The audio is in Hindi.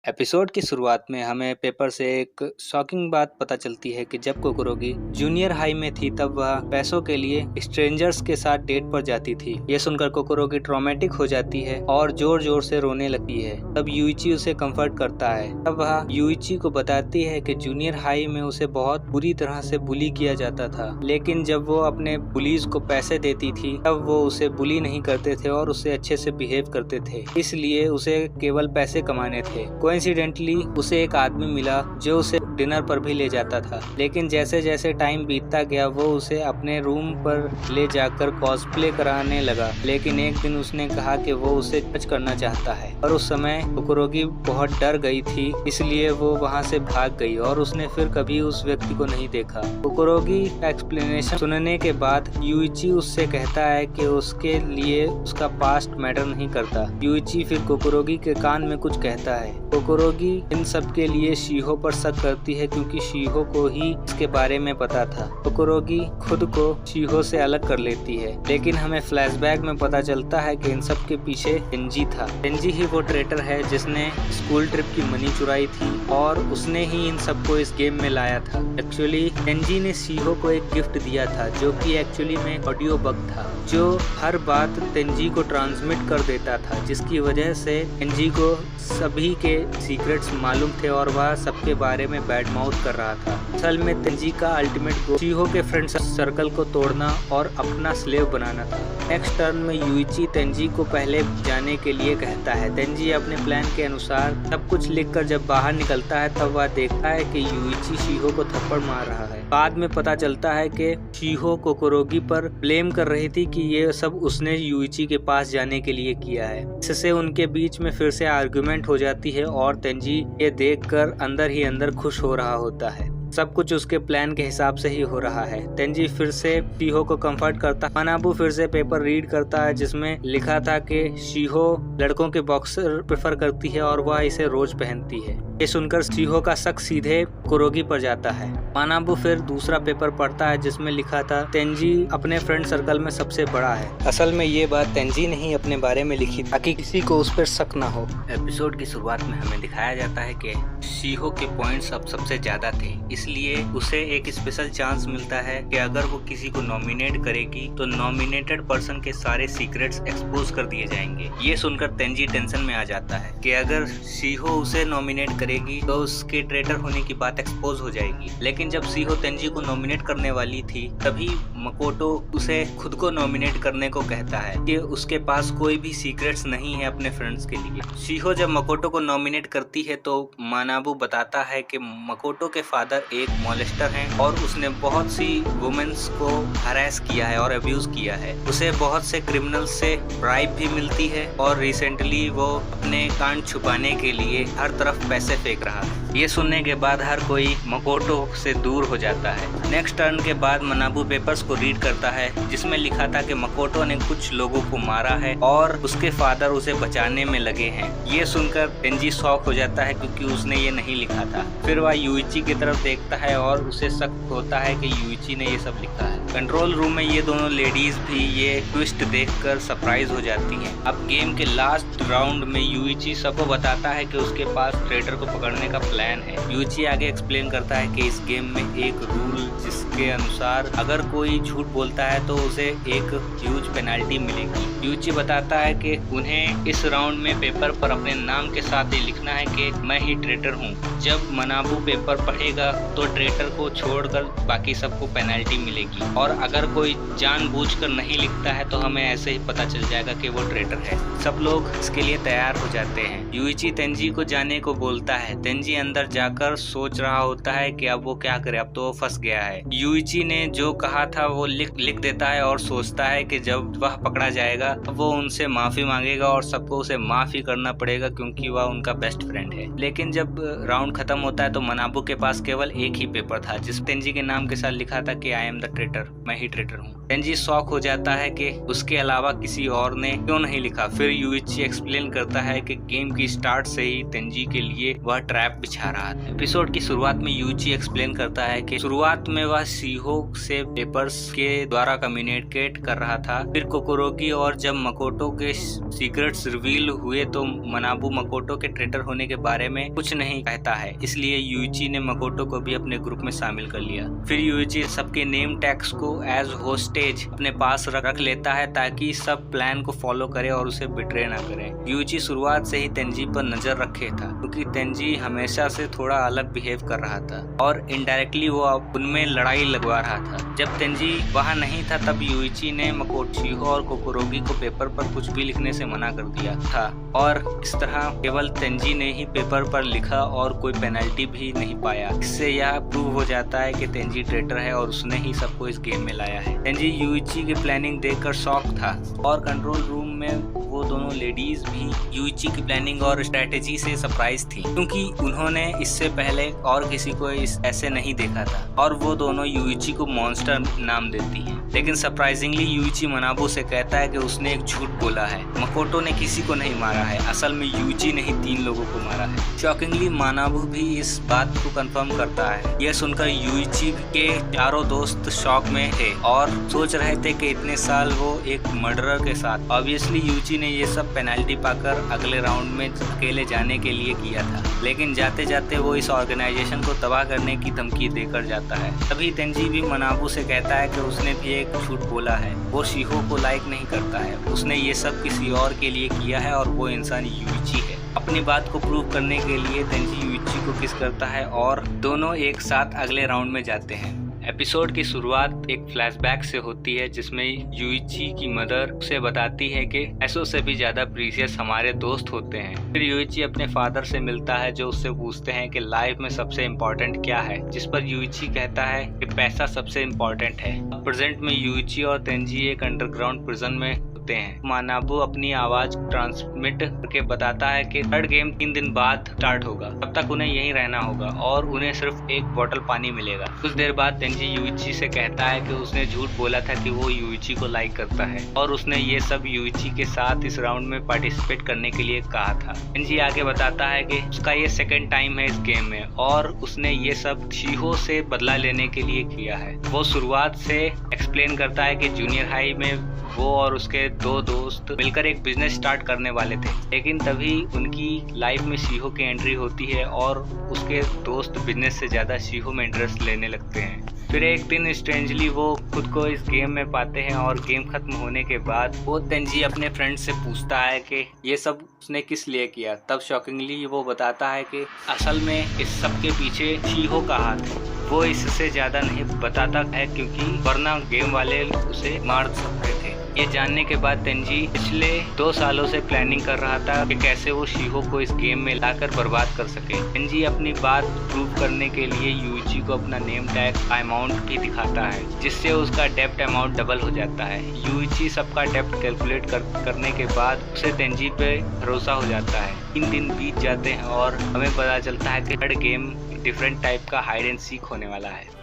एपिसोड की शुरुआत में हमें पेपर से एक शॉकिंग बात पता चलती है कि जब कोकोरोगी जूनियर हाई में थी तब वह पैसों के लिए स्ट्रेंजर्स के साथ डेट पर जाती थी। ये सुनकर कोकोरोगी ट्रॉमेटिक हो जाती है और जोर जोर से रोने लगती है। तब यूइची उसे कंफर्ट करता है। तब वह यूइची को बताती है कि जूनियर हाई में उसे बहुत बुरी तरह से बुली किया जाता था, लेकिन जब वो अपने बुलीज को पैसे देती थी तब वो उसे बुली नहीं करते थे और उसे अच्छे से बिहेव करते थे, इसलिए उसे केवल पैसे कमाने थे। कोइंसिडेंटली उसे एक आदमी मिला जो उसे डिनर पर भी ले जाता था, लेकिन जैसे जैसे टाइम बीतता गया वो उसे अपने रूम पर ले जाकर कॉस्प्ले कराने लगा। लेकिन एक दिन उसने कहा कि वो उसे टच करना चाहता है, और उस समय कोकोरोगी बहुत डर गई थी, इसलिए वो वहां से भाग गई और उसने फिर कभी उस व्यक्ति को नहीं देखा। कोकोरोगी का एक्सप्लेनेशन सुनने के बाद यूइची उससे कहता है कि उसके लिए उसका पास्ट मैटर नहीं करता। यूइची फिर कोकोरोगी के कान में कुछ कहता है। कोकोरोगी इन सब के लिए शीहो पर शक करती है क्योंकि शीहो को ही इसके बारे में पता था। कोकोरोगी खुद को शीहो से अलग कर लेती है, लेकिन हमें फ्लैशबैक में पता चलता है कि इन सब के पीछे तेंजी था। तेंजी ही वो ट्रेटर है जिसने स्कूल ट्रिप की मनी चुराई थी और उसने ही इन सबको इस गेम में लाया था। एक्चुअली तेंजी ने शीहो को एक गिफ्ट दिया था जो कि एक्चुअली में ऑडियो बग था, जो हर बात तेंजी को ट्रांसमिट कर देता था, जिसकी वजह से तेंजी को सभी के सीक्रेट्स मालूम थे और वह सबके बारे में बैड माउथ कर रहा था। असल में तेंजी का अल्टीमेट गोल शीहो के फ्रेंड सर्कल को तोड़ना और अपना स्लेव बनाना था। नेक्स्ट टर्न में यूइची तेंजी को पहले जाने के लिए कहता है। तेंजी अपने प्लान के अनुसार सब कुछ लिखकर जब बाहर निकलता है तब वह देखता है कि यूइची शीहो को थप्पड़ मार रहा है। बाद में पता चलता है कि शीहो कोकोरोगी पर ब्लेम कर रही थी कि ये सब उसने यूइची के पास जाने के लिए किया है। इससे उनके बीच में फिर से आर्गुमेंट हो जाती है और तेंजी ये देखकर अंदर ही अंदर खुश हो रहा होता है। सब कुछ उसके प्लान के हिसाब से ही हो रहा है। तेंजी फिर से शीहो को कंफर्ट करता है। मनाबू फिर से पेपर रीड करता है जिसमें लिखा था कि शीहो लड़कों के बॉक्सर प्रेफर करती है और वह इसे रोज पहनती है। ये सुनकर शीहो का शक सीधे कोकोरोगी पर जाता है। मनाबू फिर दूसरा पेपर पढ़ता है जिसमें लिखा था तेंजी अपने फ्रेंड सर्कल में सबसे बड़ा है। असल में ये बात तेंजी ने ही अपने बारे में लिखी ताकि किसी को उस पर शक ना हो। एपिसोड की शुरुआत में हमें दिखाया जाता है कि शीहो के पॉइंट्स अब सबसे ज्यादा थे, इसलिए उसे एक स्पेशल चांस मिलता है कि अगर वो किसी को नॉमिनेट करेगी तो नॉमिनेटेड पर्सन के सारे सीक्रेट्स एक्सपोज कर दिए जाएंगे। ये सुनकर तेंजी टेंशन में आ जाता है कि अगर शीहो उसे नॉमिनेट करेगी तो उसके ट्रेटर होने की बात एक्सपोज हो जाएगी। लेकिन जब शीहो तेंजी को नॉमिनेट करने वाली थी तभी मकोटो उसे खुद को नॉमिनेट करने को कहता है कि उसके पास कोई भी सीक्रेट्स नहीं है अपने फ्रेंड्स के लिए। शीहो जब मकोटो को नॉमिनेट करती है तो मानाबू बताता है कि मकोटो के फादर एक मॉलेस्टर हैं और उसने बहुत सी वुमेन्स को हरास किया है और अब्यूज किया है। उसे बहुत से क्रिमिनल्स से ब्राइब भी मिलती है और रिसेंटली वो अपने कांड छुपाने के लिए हर तरफ पैसे फेंक रहा है। ये सुनने के बाद हर कोई मकोटो से दूर हो जाता है। नेक्स्ट टर्न के बाद मनाबू पेपर्स को रीड करता है जिसमें लिखा था कि मकोटो ने कुछ लोगों को मारा है और उसके फादर उसे बचाने में लगे हैं। ये सुनकर तेंजी शॉक हो जाता है क्योंकि उसने ये नहीं लिखा था। फिर वह यूइची की तरफ देखता है और उसे शक होता है कि यूइची ने ये सब लिखा है। कंट्रोल रूम में ये दोनों लेडीज भी ये ट्विस्ट देखकर सरप्राइज हो जाती हैं। अब गेम के लास्ट राउंड में यूइची सबको बताता है कि उसके पास ट्रेटर को पकड़ने का प्लान है। यूइची आगे एक्सप्लेन करता है कि इस गेम में एक रूल जिसके अनुसार अगर कोई झूठ बोलता है तो उसे एक ह्यूज पेनल्टी मिलेगी। यूइची बताता है कि उन्हें इस राउंड में पेपर पर अपने नाम के साथ ये लिखना है कि मैं ही ट्रेटर हूँ। जब मनाबू पेपर पढ़ेगा तो ट्रेटर को छोड़कर बाकी सबको पेनल्टी मिलेगी, और अगर कोई जानबूझकर नहीं लिखता है तो हमें ऐसे ही पता चल जाएगा कि वो ट्रेटर है। सब लोग इसके लिए तैयार हो जाते हैं। यूइची तेंजी को जाने को बोलता है। तेंजी अंदर जाकर सोच रहा होता है कि अब वो क्या करे, अब तो वो फंस गया है। यूइची ने जो कहा था वो लिख देता है और सोचता है कि जब वह पकड़ा जाएगा वो उनसे माफी मांगेगा और सबको उसे माफी करना पड़ेगा क्योंकि वह उनका बेस्ट फ्रेंड है। लेकिन जब राउंड खत्म होता है तो मनाबू के पास केवल एक ही पेपर था जिस तेंजी के नाम के साथ लिखा था कि आई एम द ट्रेटर, मैं ही ट्रेटर हूँ। तेंजी शॉक हो जाता है कि उसके अलावा किसी और ने क्यों नहीं लिखा था। फिर यूइची एक्सप्लेन करता है कि गेम की स्टार्ट से ही तेंजी के लिए वह ट्रैप बिछा रहा था। एपिसोड की शुरुआत में यूइची एक्सप्लेन करता है कि शुरुआत में वह शिहो से पेपर्स के द्वारा कम्युनिकेट कर रहा था, फिर कोकोरोगी और जब मकोटो के सीक्रेट्स रिवील हुए तो मनाबू मकोटो के ट्रेटर होने के बारे में कुछ नहीं कहता है, इसलिए यूइची ने मकोटो को भी अपने ग्रुप में शामिल कर लिया। फिर यूइची सबके नेम टैग्स को एज होस्टेज अपने पास रख लेता है ताकि सब प्लान को फॉलो करे और उसे बिट्रे ना करे। यूइची शुरुआत से ही तेंजी पर नजर रखे था क्योंकि तेंजी हमेशा से थोड़ा अलग बिहेव कर रहा था और इनडायरेक्टली वो उनमें लड़ाई लगवा रहा था। जब तेंजी वहाँ नहीं था तब यूइची ने मकोटो, शिहो और कोकोरोगी को पेपर पर कुछ भी लिखने से मना कर दिया था और इस तरह केवल तेंजी ने ही पेपर पर लिखा और कोई पेनल्टी भी नहीं पाया। इससे यह प्रूव हो जाता है कि तेंजी ट्रेटर है और उसने ही सबको इस गेम में लाया है। तेंजी यूइची की प्लानिंग देखकर शॉक था और कंट्रोल रूम में वो दोनों लेडीज भी यूइची की प्लानिंग और स्ट्रेटेजी से सरप्राइज थी क्योंकि उन्होंने इससे पहले और किसी को ऐसे नहीं देखा था और वो दोनों यूइची को मॉन्स्टर नाम देती हैं। लेकिन सरप्राइजिंगली यूइची मनाबू से कहता है कि उसने एक झूठ बोला है, मकोटो ने किसी को नहीं मारा है, असल में यूइची ने ही 3 लोगों को मारा है। शॉकिंगली मनाबू भी इस बात को कंफर्म करता है। यह सुनकर यूइची के चारों दोस्त शॉक में थे और सोच रहे थे कि इतने साल वो एक मर्डरर के साथ। ऑब्वियसली यूइची ने ये सब पेनल्टी पाकर अगले राउंड में अकेले जाने के लिए किया था, लेकिन जाते जाते वो इस ऑर्गेनाइजेशन को तबाह करने की धमकी देकर जाता है। तभी तेंजी भी मनाबू से कहता है कि उसने भी एक झूठ बोला है, वो शिहो को लाइक नहीं करता है, उसने ये सब किसी और के लिए किया है और वो इंसान यूइची है। अपनी बात को प्रूव करने के लिए तेंजी यूइची को किस करता है और दोनों एक साथ अगले राउंड में जाते हैं। एपिसोड की शुरुआत एक फ्लैशबैक से होती है जिसमें यूइची की मदर उसे बताती है कि पैसों से भी ज्यादा प्रीशियस हमारे दोस्त होते हैं। फिर यूइची अपने फादर से मिलता है जो उससे पूछते हैं कि लाइफ में सबसे इम्पोर्टेंट क्या है, जिस पर यूइची कहता है कि पैसा सबसे इम्पोर्टेंट है। प्रेजेंट में यूइची और तेंजी एक अंडरग्राउंड प्रिजन में होते हैं। मनाबू अपनी आवाज ट्रांसमिट करके बताता है कि थर्ड गेम 3 दिन बाद स्टार्ट होगा, तब तक उन्हें यहीं रहना होगा और उन्हें सिर्फ एक बोतल पानी मिलेगा। कुछ देर बाद तेंजी यूइची से कहता है कि उसने झूठ बोला था कि वो यूइची को लाइक करता है और उसने ये सब यूइची के साथ इस राउंड में पार्टिसिपेट करने के लिए कहा था। तेंजी आगे बताता है कि उसका ये सेकंड टाइम है इस गेम में और उसने ये सब शिहो से बदला लेने के लिए किया है। वो शुरुआत से एक्सप्लेन करता है कि जूनियर हाई में वो और उसके 2 दोस्त मिलकर एक बिजनेस स्टार्ट करने वाले थे, लेकिन तभी उनकी लाइफ में शिहो की एंट्री होती है और उसके दोस्त बिजनेस से ज्यादा शिहो में इंटरेस्ट लेने लगते हैं। फिर एक दिन स्ट्रेंजली वो खुद को इस गेम में पाते हैं और गेम खत्म होने के बाद वो तेंजी अपने फ्रेंड से पूछता है कि ये सब उसने किस लिए किया। तब शॉकिंगली वो बताता है कि असल में इस सब के पीछे शिहो का हाथ है। वो इससे ज्यादा नहीं बताता है क्योंकि वरना गेम वाले उसे मार सकते थे। ये जानने के बाद तेंजी पिछले 2 सालों से प्लानिंग कर रहा था कि कैसे वो शिहो को इस गेम में लाकर बर्बाद कर सके। तेंजी अपनी बात प्रूव करने के लिए यूइची को अपना नेम टैग अमाउंट भी दिखाता है, जिससे उसका डेप्ट अमाउंट डबल हो जाता है। यूइची सबका डेप्ट कैलकुलेट करने के बाद उसे तेंजी पे भरोसा हो जाता है। 3 दिन बीत जाते हैं और हमें पता चलता है कि थर्ड गेम डिफरेंट टाइप का हाइड एंड सीक होने वाला है।